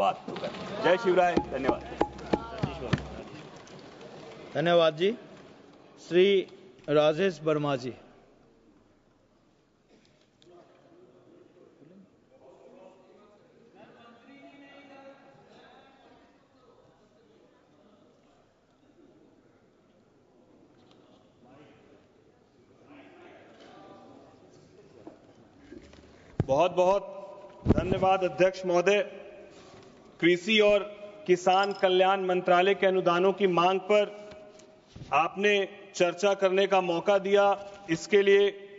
बात होगा। जय शिवराय। धन्यवाद। धन्यवाद जी। श्री राजेश वर्मा जी। बहुत बहुत धन्यवाद अध्यक्ष महोदय। कृषि और किसान कल्याण मंत्रालय के अनुदानों की मांग पर आपने चर्चा करने का मौका दिया, इसके लिए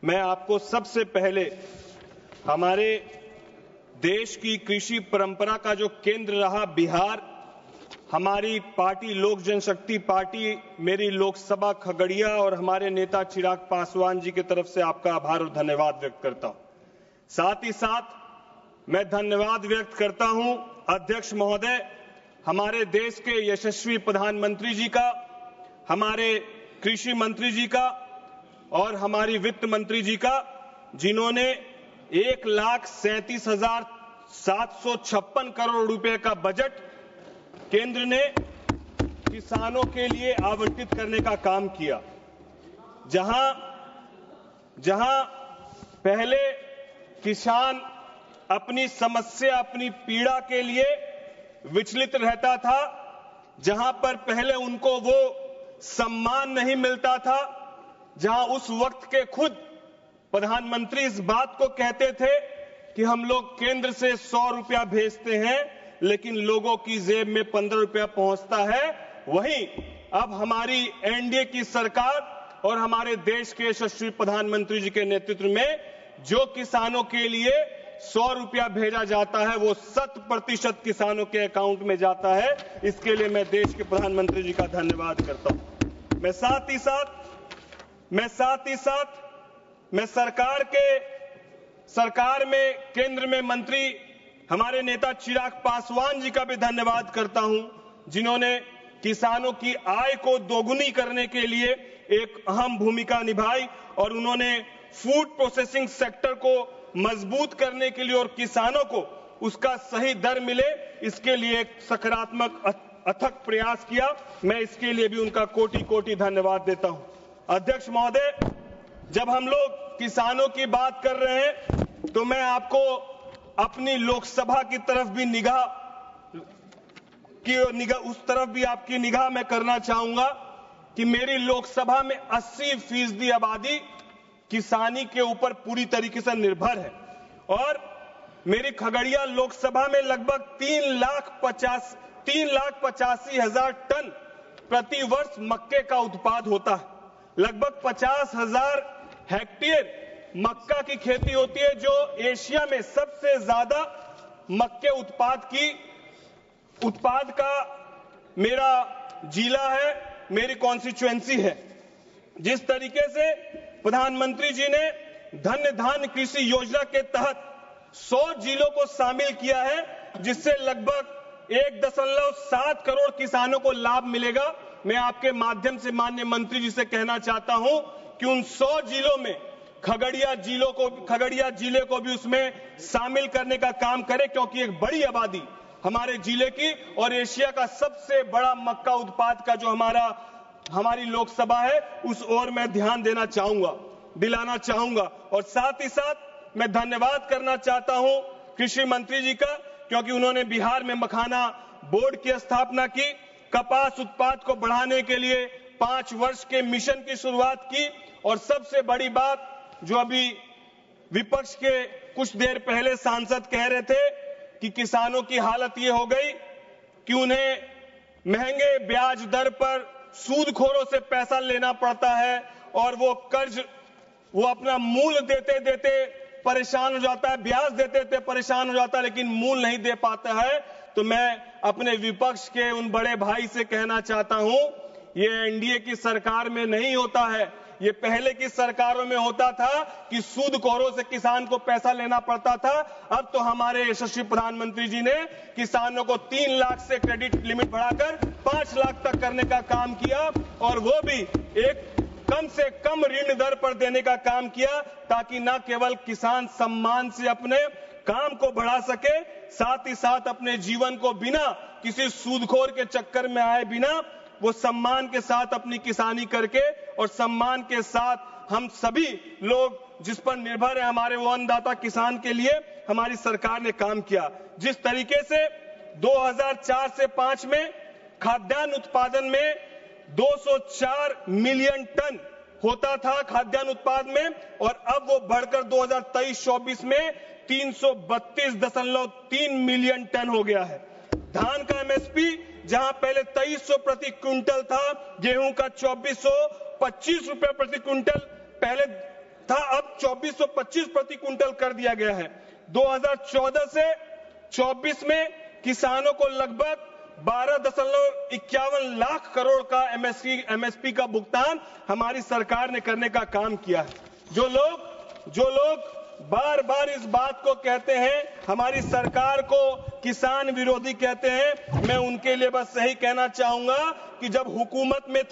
मैं आपको सबसे पहले हमारे देश की कृषि परंपरा का जो केंद्र रहा बिहार, हमारी पार्टी लोक जनशक्ति पार्टी, मेरी लोकसभा खगड़िया और हमारे नेता चिराग पासवान जी की तरफ से आपका आभार और धन्यवाद व्यक्त करता हूं। साथ ही साथ मैं धन्यवाद व्यक्त करता हूं अध्यक्ष महोदय, हमारे देश के यशस्वी प्रधानमंत्री जी का, हमारे कृषि मंत्री जी का और हमारी वित्त मंत्री जी का, जिन्होंने 1,37,756 करोड़ रुपए का बजट केंद्र ने किसानों के लिए आवंटित करने का काम किया। जहां पहले किसान अपनी समस्या, अपनी पीड़ा के लिए विचलित रहता था, जहां पर पहले उनको वो सम्मान नहीं मिलता था, जहां उस वक्त के खुद प्रधानमंत्री इस बात को कहते थे कि हम लोग केंद्र से 100 रुपया भेजते हैं लेकिन लोगों की जेब में 15 रुपया पहुंचता है, वहीं अब हमारी एनडीए की सरकार और हमारे देश के यशस्वी प्रधानमंत्री जी के नेतृत्व में जो किसानों के लिए 100 रुपया भेजा जाता है वो 100% किसानों के अकाउंट में जाता है। इसके लिए मैं देश के प्रधानमंत्री जी का धन्यवाद करता हूं। मैं साथ ही साथ सरकार में केंद्र में मंत्री हमारे नेता चिराग पासवान जी का भी धन्यवाद करता हूं, जिन्होंने किसानों की आय को दोगुनी करने के लिए एक अहम भूमिका निभाई और उन्होंने फूड प्रोसेसिंग सेक्टर को मजबूत करने के लिए और किसानों को उसका सही दर मिले, इसके लिए एक सकारात्मक अथक प्रयास किया। मैं इसके लिए भी उनका कोटि कोटि धन्यवाद देता हूं। अध्यक्ष महोदय, जब हम लोग किसानों की बात कर रहे हैं तो मैं आपको अपनी लोकसभा की तरफ भी उस तरफ भी आपकी निगाह में करना चाहूंगा कि मेरी लोकसभा में 80% आबादी किसानी के ऊपर पूरी तरीके से निर्भर है और मेरी खगड़िया लोकसभा में लगभग 3,85,000 टन प्रति वर्ष मक्के का उत्पाद होता है। लगभग 50,000 हेक्टेयर मक्का की खेती होती है, जो एशिया में सबसे ज्यादा मक्के उत्पाद का मेरा जिला है, मेरी कॉन्स्टिट्यूएंसी है। जिस तरीके से प्रधानमंत्री जी ने धन्य धान्य कृषि योजना के तहत 100 जिलों को शामिल किया है, जिससे लगभग 1.7 करोड़ किसानों को लाभ मिलेगा। मैं आपके माध्यम से माननीय मंत्री जी से कहना चाहता हूं कि उन 100 जिलों में खगड़िया जिले को भी उसमें शामिल करने का काम करें, क्योंकि एक बड़ी आबादी हमारे जिले की और एशिया का सबसे बड़ा मक्का उत्पाद का जो हमारी लोकसभा है उस ओर मैं ध्यान दिलाना चाहूंगा। और साथ ही साथ मैं धन्यवाद करना चाहता हूं कृषि मंत्री जी का, क्योंकि उन्होंने बिहार में मखाना बोर्ड की स्थापना की, कपास उत्पाद को बढ़ाने के लिए 5 वर्ष के मिशन की शुरुआत की और सबसे बड़ी बात जो अभी विपक्ष के कुछ देर पहले सांसद कह रहे थे कि किसानों की हालत ये हो गई कि उन्हें महंगे ब्याज दर पर सूदखोरों से पैसा लेना पड़ता है और वो अपना मूल देते परेशान हो जाता है, ब्याज देते परेशान हो जाता है, लेकिन मूल नहीं दे पाता है। तो मैं अपने विपक्ष के उन बड़े भाई से कहना चाहता हूं, ये एनडीए की सरकार में नहीं होता है, ये पहले की सरकारों में होता था कि सूदखोरों से किसान को पैसा लेना पड़ता था। अब तो हमारे यशस्वी प्रधानमंत्री जी ने किसानों को 3 लाख से क्रेडिट लिमिट बढ़ाकर 5 लाख तक करने का काम किया और वो भी एक कम से कम ऋण दर पर देने का काम किया, ताकि न केवल किसान सम्मान से अपने काम को बढ़ा सके, साथ ही साथ अपने जीवन को बिना किसी सूदखोर के चक्कर में आए बिना वो सम्मान के साथ अपनी किसानी करके और सम्मान के साथ हम सभी लोग जिस पर निर्भर है हमारे वो अन्नदाता किसान के लिए हमारी सरकार ने काम किया। जिस तरीके से 2004 से 5 में खाद्यान्न उत्पादन में 204 मिलियन टन होता था खाद्यान्न उत्पादन में, और अब वो बढ़कर 2023-24 में 332.3 मिलियन टन हो गया है। धान का एमएसपी जहां पहले 2300 प्रति क्विंटल था, गेहूं का 2425 रुपए प्रति क्विंटल पहले था, अब 2425 प्रति क्विंटल कर दिया गया है। 2014 से 24 में किसानों को लगभग 12.51 लाख करोड़ का एमएसपी का भुगतान हमारी सरकार ने करने का काम किया है। जो लोग बार बार इस बात को कहते हैं हमारी सरकार को किसान विरोधी कहते हैं, मैं उनके लिए बस यही कहना चाहूंगा कि जब हुकूमत में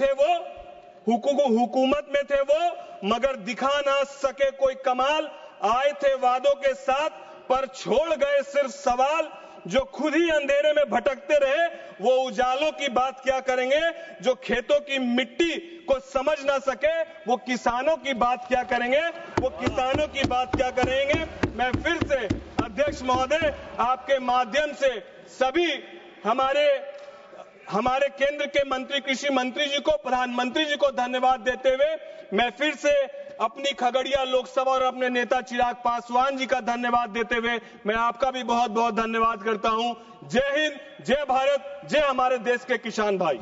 थे वो मगर दिखा ना सके कोई कमाल, आए थे वादों के साथ पर छोड़ गए सिर्फ सवाल। जो खुद ही अंधेरे में भटकते रहे वो उजालों की बात क्या करेंगे, जो खेतों की मिट्टी को समझ ना सके वो किसानों की बात क्या करेंगे, मैं फिर से अध्यक्ष महोदय आपके माध्यम से सभी हमारे केंद्र के मंत्री, कृषि मंत्री जी को, प्रधानमंत्री जी को धन्यवाद देते हुए मैं फिर से अपनी खगड़िया लोकसभा और अपने नेता चिराग पासवान जी का धन्यवाद देते हुए मैं आपका भी बहुत बहुत धन्यवाद करता हूं। जय हिंद, जय भारत, जय हमारे देश के किसान भाई।